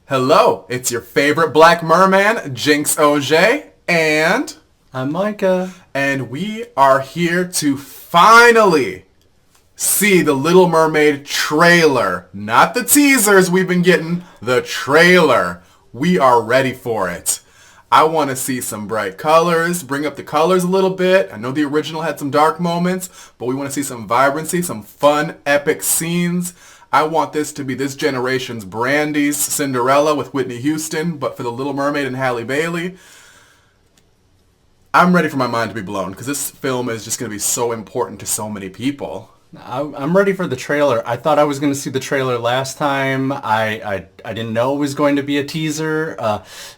Hello, it's your favorite black merman, Jinx Ogé, and I'm Micah. And we are here to finally see the Little Mermaid trailer. Not the teasers we've been getting, the trailer. We are ready for it. I want to see some bright colors, bring up the colors a little bit. I know the original had some dark moments, but we want to see some vibrancy, some fun, epic scenes. I want this to be this generation's Brandy's Cinderella with Whitney Houston, but for the Little Mermaid and Halle Bailey. I'm ready for my mind to be blown because this film is just going to be so important to so many people. I'm ready for the trailer. I thought I was going to see the trailer last time. I didn't know it was going to be a teaser.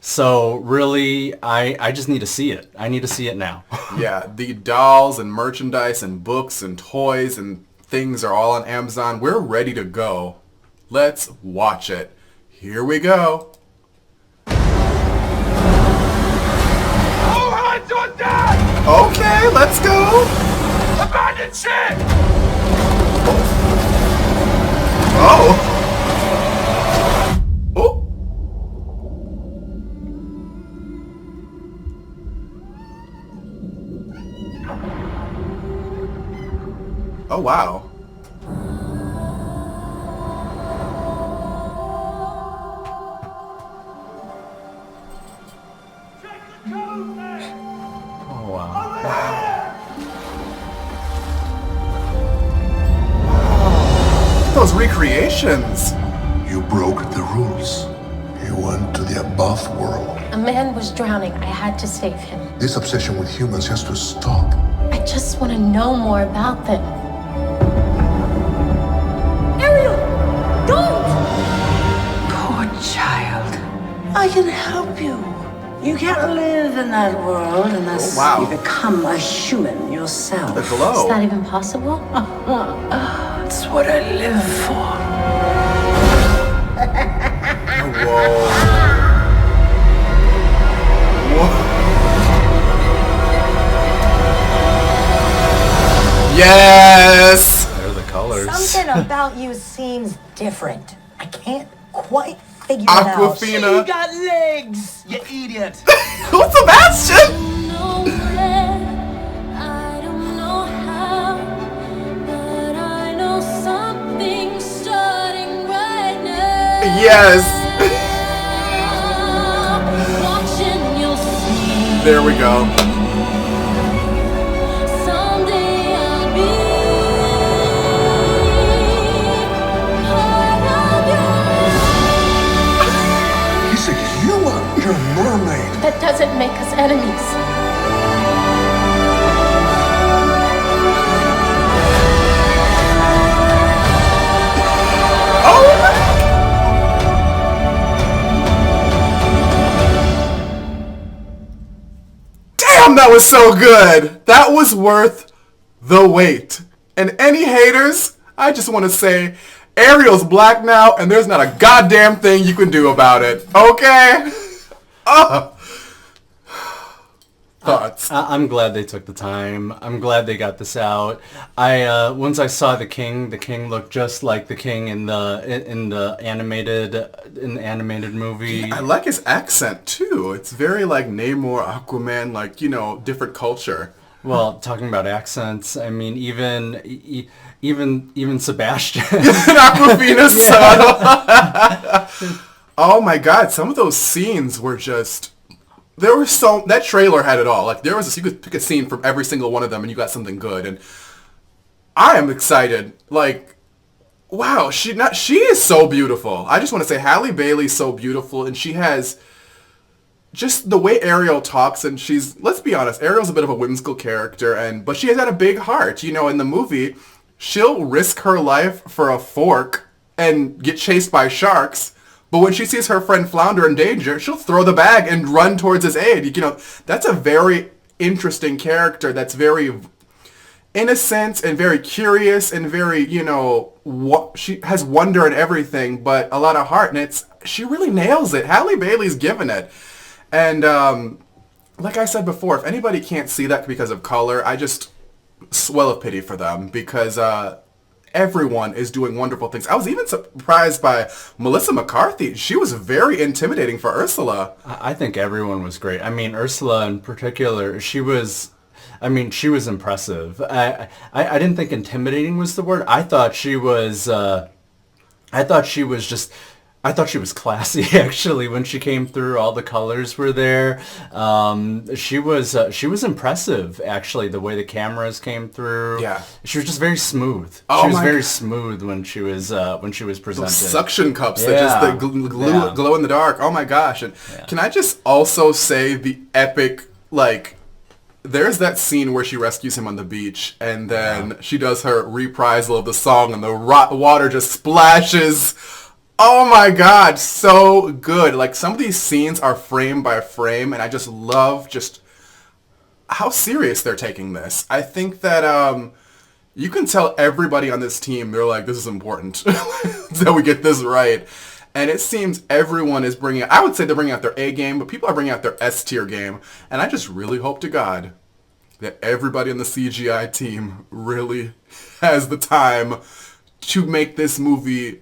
So really, I just need to see it. I need to see it now. Yeah, the dolls and merchandise and books and toys and things are all on Amazon. We're ready to go. Let's watch it. Here we go. All hands on deck! Okay, let's go. Abandon ship! Oh. Oh. Oh, wow. Oh, wow. Those recreations. You broke the rules. You went to the above world. A man was drowning. I had to save him. This obsession with humans has to stop. I just want to know more about them. Ariel! Don't! Poor child. I can help you. You can't live in that world unless Oh, wow. you become a human yourself. The glow. Is that even possible? That's what I live for. Whoa. Yes! There are the colors. Something about you seems different. I can't quite figure it out. Aquafina. You got legs, you idiot! Who's Sebastian? Yes. There we go. He's a human. You're a mermaid. That doesn't make us enemies. Damn, that was so good. That was worth the wait. And any haters, I just want to say, Ariel's black now, and there's not a goddamn thing you can do about it. Okay? Thoughts? I'm glad they took the time. I'm glad they got this out. Once I saw the king looked just like the king in the animated movie. I like his accent, too. It's very like Namor, Aquaman, like, different culture. Well, talking about accents, I mean, even Sebastian. Aquafina's son. Oh my god, some of those scenes were just... that trailer had it all. Like, you could pick a scene from every single one of them and you got something good. And I am excited. Like, wow, she is so beautiful. I just want to say Halle Bailey's so beautiful, and she has just the way Ariel talks, and let's be honest, Ariel's a bit of a whimsical character, but she has had a big heart. In the movie, she'll risk her life for a fork and get chased by sharks. But when she sees her friend flounder in danger, she'll throw the bag and run towards his aid. That's a very interesting character that's very innocent and very curious and very, she has wonder in everything, but a lot of heart. And she really nails it. Halle Bailey's given it. And like I said before, if anybody can't see that because of color, I just swell of pity for them because everyone is doing wonderful things. I was even surprised by Melissa McCarthy. She was very intimidating for Ursula. I think everyone was great. I mean, Ursula in particular, she was impressive. I didn't think intimidating was the word. I thought she was classy, actually, when she came through. All the colors were there. She was impressive, actually, the way the cameras came through. Yeah. She was just very smooth. Oh, she was my very God. smooth when she was presented. Those suction cups that Yeah. just the glow in the dark. Oh my gosh. And can I just also say the epic, like, there's that scene where she rescues him on the beach, and then she does her reprisal of the song, and the water just splashes. Oh my God, so good. Like, some of these scenes are frame by frame, and I just love just how serious they're taking this. I think that you can tell everybody on this team, they're like, this is important that we get this right. And it seems everyone is bringing, I would say they're bringing out their A game, but people are bringing out their S tier game. And I just really hope to God that everybody on the CGI team really has the time to make this movie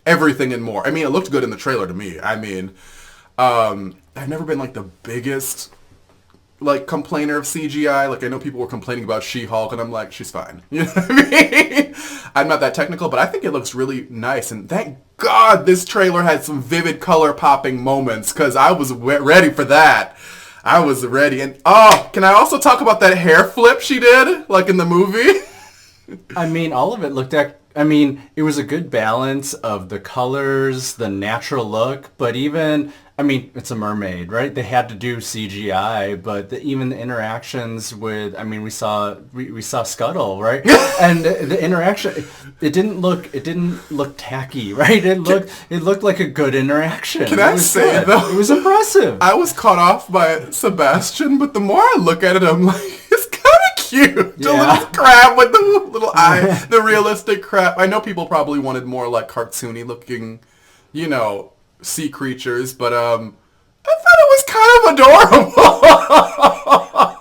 everything and more. I mean, it looked good in the trailer to me. I mean, I've never been like the biggest like complainer of CGI. Like, I know people were complaining about She-Hulk, and I'm like, she's fine. You know what I mean? I'm not that technical, but I think it looks really nice. And thank God this trailer had some vivid color popping moments, because I was ready for that. I was ready. And can I also talk about that hair flip she did, like in the movie? I mean, all of it looked at. I mean, it was a good balance of the colors, the natural look, but even, I mean, it's a mermaid, right? They had to do CGI, but even the interactions with, I mean, we saw Scuttle, right? And the interaction, it didn't look tacky, right? It looked like a good interaction. Can I say, though, it was impressive. I was caught off by Sebastian, but the more I look at it, I'm like, it's kind of cute. The little crab with the little eye, the realistic crab. I know people probably wanted more like cartoony looking, you know, sea creatures, but I thought it was kind of adorable.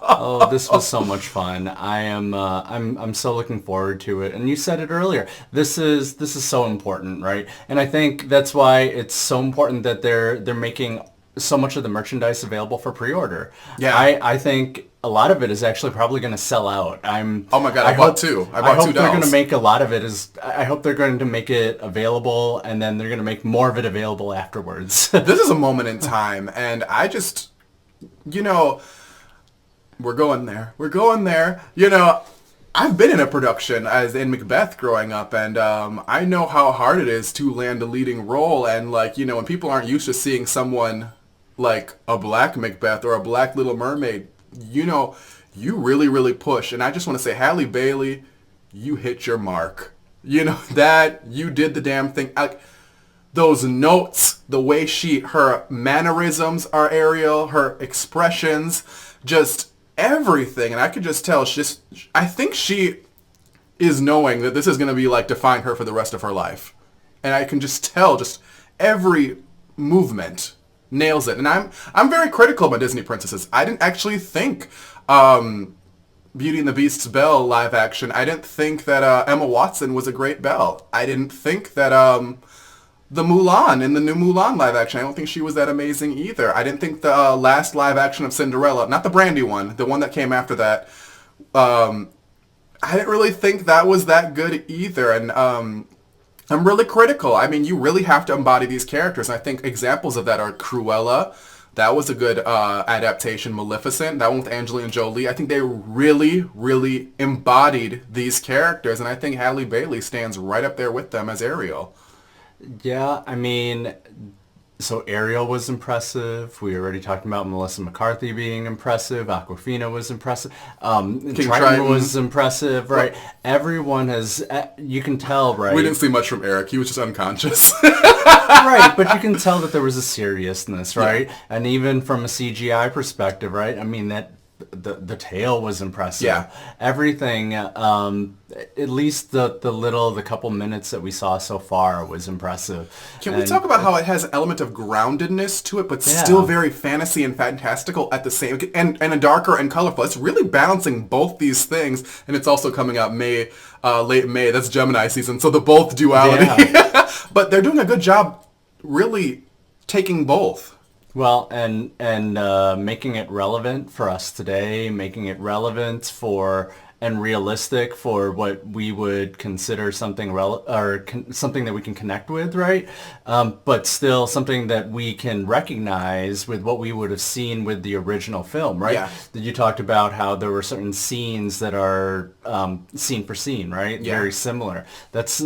Oh, this was so much fun. I'm so looking forward to it. And you said it earlier. This is so important, right? And I think that's why it's so important that they're making so much of the merchandise available for pre-order. Yeah. I think a lot of it is actually probably going to sell out. Oh my God, I bought two. I bought two dolls. They're going to make a lot of it I hope they're going to make it available, and then they're going to make more of it available afterwards. This is a moment in time, and I just, you know, we're going there. You know, I've been in a production as in Macbeth growing up, and I know how hard it is to land a leading role, and like, you know, when people aren't used to seeing someone like a black Macbeth or a black Little Mermaid, you know, you really, really push. And I just want to say, Halle Bailey, you hit your mark. You know, that you did the damn thing. Those notes, the way her mannerisms are Ariel, her expressions, just everything. And I could just tell, I think she is knowing that this is going to be like define her for the rest of her life. And I can just tell, just every movement nails it. And I'm very critical of my Disney princesses. I didn't actually think Beauty and the Beast's Belle live action, I didn't think that Emma Watson was a great Belle. I didn't think that the Mulan in the new Mulan live action, I don't think she was that amazing either. I didn't think the last live action of Cinderella, not the Brandy one, the one that came after that, I didn't really think that was that good either. And I'm really critical. I mean, you really have to embody these characters. And I think examples of that are Cruella. That was a good adaptation. Maleficent, that one with Angelina Jolie. I think they really, really embodied these characters. And I think Halle Bailey stands right up there with them as Ariel. Yeah, I mean, so Ariel was impressive. We already talked about Melissa McCarthy being impressive. Awkwafina was impressive. Triton was impressive, right? Everyone has, you can tell, right? We didn't see much from Eric. He was just unconscious. Right, but you can tell that there was a seriousness, right? Yeah. And even from a CGI perspective, right? I mean, that the tale was impressive. Yeah. Everything, at least the couple minutes that we saw so far was impressive. Can we talk about how it has an element of groundedness to it, but Yeah. still very fantasy and fantastical at the same, and a darker and colorful. It's really balancing both these things, and it's also coming out late May. That's Gemini season, so the both duality. Yeah. But they're doing a good job, really taking both. Well, and making it relevant for us today, making it relevant and realistic for what we would consider something something that we can connect with, right? But still something that we can recognize with what we would have seen with the original film, right? Yeah. You talked about how there were certain scenes that are scene for scene, right? Yeah. Very similar. That's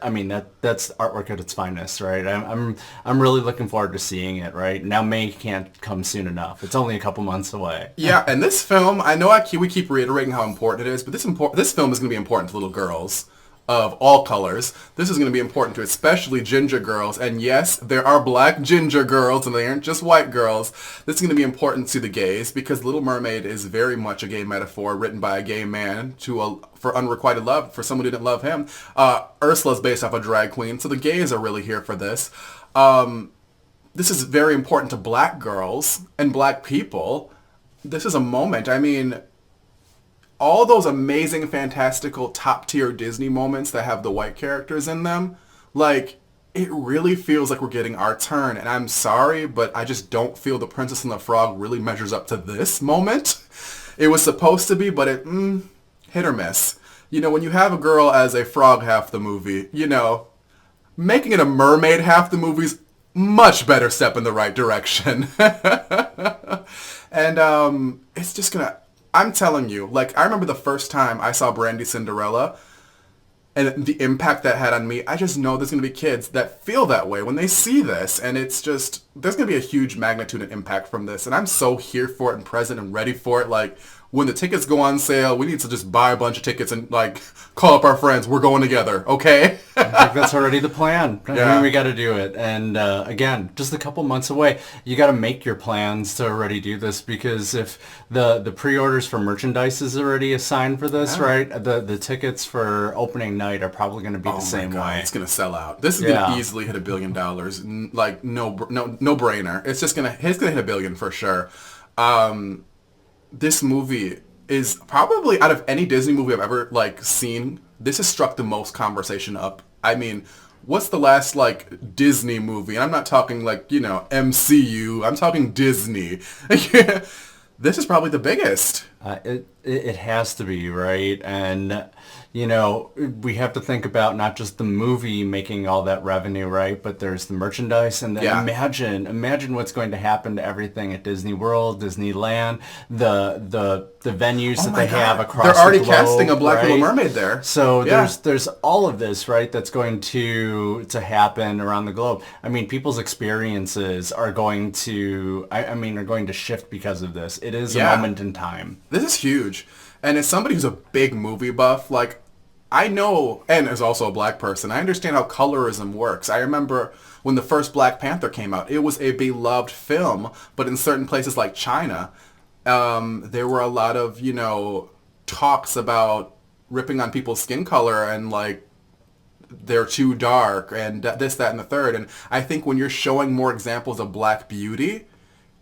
artwork at its finest, right? I'm really looking forward to seeing it, right? Now May can't come soon enough. It's only a couple months away. Yeah, and this film, I know we keep reiterating how important it is, but this film is going to be important to little girls of all colors. This is going to be important to especially ginger girls. And yes, there are black ginger girls, and they aren't just white girls. This is going to be important to the gays, because Little Mermaid is very much a gay metaphor written by a gay man for unrequited love, for someone who didn't love him. Ursula's based off a drag queen, so the gays are really here for this. This is very important to black girls and black people. This is a moment. I mean, all those amazing, fantastical, top-tier Disney moments that have the white characters in them, like, it really feels like we're getting our turn. And I'm sorry, but I just don't feel The Princess and the Frog really measures up to this moment. It was supposed to be, but it, hit or miss. You know, when you have a girl as a frog half the movie, you know, making it a mermaid half the movie's much better step in the right direction. And it's just gonna... I'm telling you, like, I remember the first time I saw Brandy Cinderella and the impact that had on me. I just know there's going to be kids that feel that way when they see this. And it's just, there's going to be a huge magnitude and impact from this. And I'm so here for it and present and ready for it. Like, when the tickets go on sale, we need to just buy a bunch of tickets and, like, call up our friends. We're going together, okay? I think that's already the plan. I Yeah. mean, we got to do it. And again, just a couple months away. You got to make your plans to already do this, because if the pre-orders for merchandise is already assigned for this, right? The tickets for opening night are probably going to be the same way. It's going to sell out. This is going to easily hit $1 billion. Like, no brainer. It's going to hit $1 billion for sure. This movie is probably, out of any Disney movie I've ever, like, seen, this has struck the most conversation up. I mean, what's the last, like, Disney movie? And I'm not talking, like, you know, MCU. I'm talking Disney. This is probably the biggest. It has to be, right? And, you know, we have to think about not just the movie making all that revenue, right? But there's the merchandise, and then imagine what's going to happen to everything at Disney World, Disneyland, the venues that they have across the globe. They're already casting a Black right? Little Mermaid there. So there's all of this, right, that's going to happen around the globe. I mean, people's experiences are going to, are going to shift because of this. It is a moment in time. This is huge. And as somebody who's a big movie buff, like, I know, and as also a black person, I understand how colorism works. I remember when the first Black Panther came out, it was a beloved film, but in certain places like China, there were a lot of, you know, talks about ripping on people's skin color and, like, they're too dark and this, that, and the third. And I think when you're showing more examples of black beauty,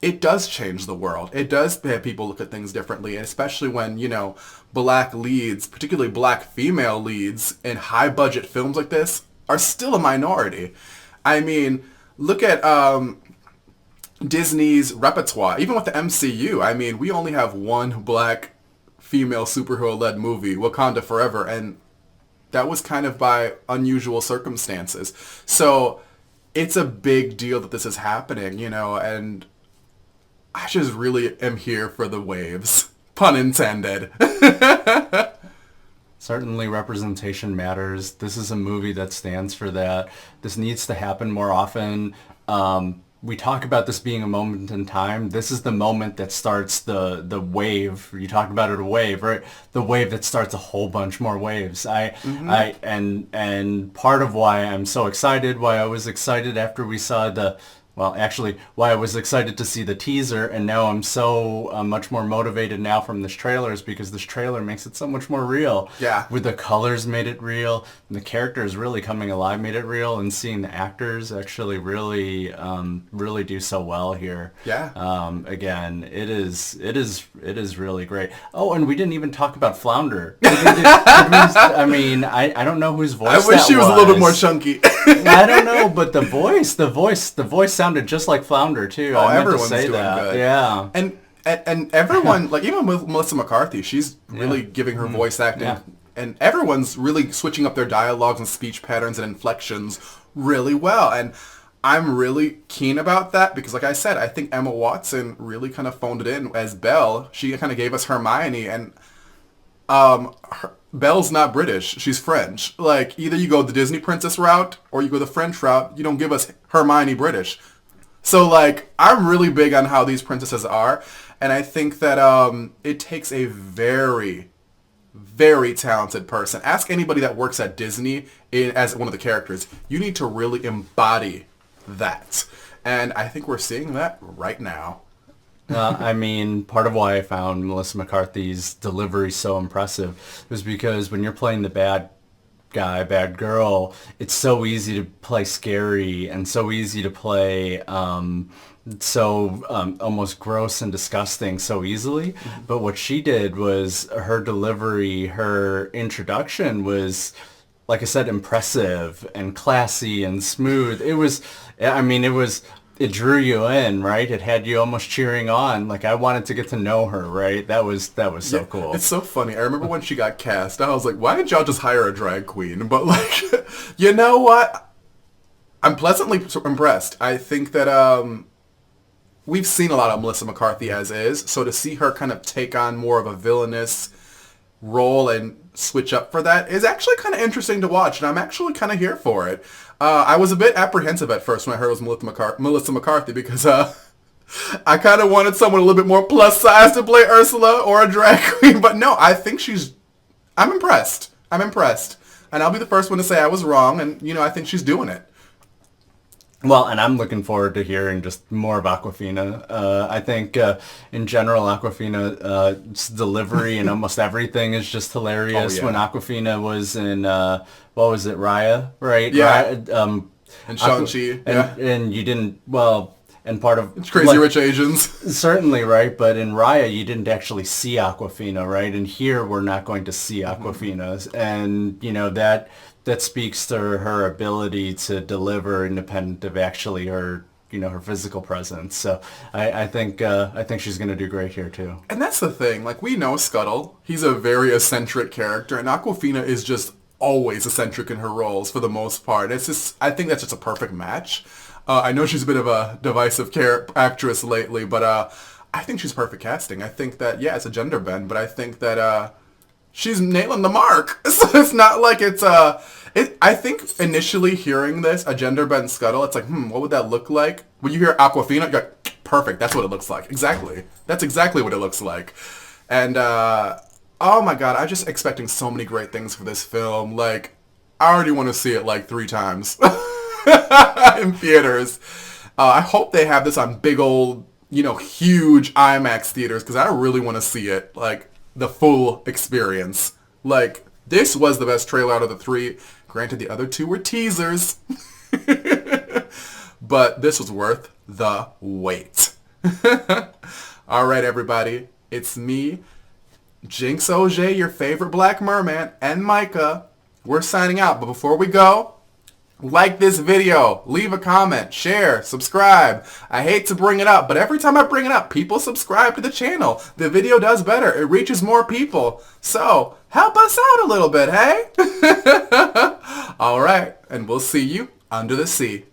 it does change the world. It does have people look at things differently, and especially when, you know, black leads, particularly black female leads in high-budget films like this, are still a minority. I mean, look at Disney's repertoire. Even with the MCU, I mean, we only have one black female superhero-led movie, Wakanda Forever, and that was kind of by unusual circumstances. So it's a big deal that this is happening, you know, and I just really am here for the waves. Pun intended. Certainly representation matters. This is a movie that stands for that. This needs to happen more often. We talk about this being a moment in time. This is the moment that starts the wave. You talk about it, a wave, right? The wave that starts a whole bunch more waves. And part of why I'm so excited, why I was excited after we saw the Well, actually, why I was excited to see the teaser, and now I'm so much more motivated now from this trailer is because this trailer makes it so much more real. Yeah. With the colors made it real, and the characters really coming alive made it real, and seeing the actors actually really, really do so well here. Yeah. Again, it is really great. Oh, and we didn't even talk about Flounder. I mean, I don't know whose voice I wish that she was a little bit more chunky. I don't know, but the voice sounded just like Flounder too. Oh, I meant to everyone's say doing that. good. Yeah. And everyone, like even with Melissa McCarthy, she's really giving her voice acting. Yeah. And everyone's really switching up their dialogues and speech patterns and inflections really well. And I'm really keen about that because, like I said, I think Emma Watson really kind of phoned it in as Belle. She kind of gave us Hermione, and Belle's not British. She's French. Like, either you go the Disney princess route or you go the French route. You don't give us Hermione British. So, like, I'm really big on how these princesses are. And I think that it takes a very, very talented person. Ask anybody that works at Disney as one of the characters. You need to really embody that. And I think we're seeing that right now. I mean, part of why I found Melissa McCarthy's delivery so impressive was because when you're playing the bad guy, bad girl, it's so easy to play scary and so easy to play almost gross and disgusting so easily. Mm-hmm. But what she did was her delivery, her introduction was, like I said, impressive and classy and smooth. It drew you in, right? It had you almost cheering on. Like, I wanted to get to know her, right? That was so cool. It's so funny. I remember when she got cast, I was like, why didn't y'all just hire a drag queen? But, like, you know what? I'm pleasantly impressed. I think that we've seen a lot of Melissa McCarthy as is, so to see her kind of take on more of a villainous role and switch up for that is actually kind of interesting to watch, and I'm actually kind of here for it. I was a bit apprehensive at first when I heard it was Melissa McCarthy because I kind of wanted someone a little bit more plus size to play Ursula or a drag queen, but no, I think I'm impressed. I'm impressed. And I'll be the first one to say I was wrong, and, I think she's doing it. Well, and I'm looking forward to hearing just more of Awkwafina. I think, in general, Awkwafina's delivery and almost everything is just hilarious. Oh, yeah. When Awkwafina was in, what was it, Raya, right? Yeah. Raya, and Shang-Chi. And you didn't, and part of... It's Crazy Rich Asians. Certainly, right? But in Raya, you didn't actually see Awkwafina, right? And here, we're not going to see Awkwafina. Mm-hmm. And, that speaks to her ability to deliver independent of actually her, her physical presence. So I think she's going to do great here too. And that's the thing. Like, we know Scuttle. He's a very eccentric character, and Awkwafina is just always eccentric in her roles for the most part. It's just, I think that's just a perfect match. I know she's a bit of a divisive actress lately, but I think she's perfect casting. I think that, yeah, it's a gender bend, but I think that she's nailing the mark. So it's not like it's I think initially hearing this, a gender bend Scuttle, it's like, what would that look like? When you hear Awkwafina, you're like, perfect, that's what it looks like. Exactly. That's exactly what it looks like. And oh my god, I'm just expecting so many great things for this film. Like, I already want to see it like 3 times in theaters. I hope they have this on big old, huge IMAX theaters, because I really want to see it, like, the full experience. Like, this was the best trailer out of the 3. Granted, the other 2 were teasers. But this was worth the wait. All right, everybody. It's me, Jinx Ogé, your favorite Black Merman, and Micah. We're signing out. But before we go, like this video, leave a comment, share, subscribe. I hate to bring it up, but every time I bring it up, people subscribe to the channel. The video does better. It reaches more people. So, help us out a little bit, hey? All right, and we'll see you under the sea.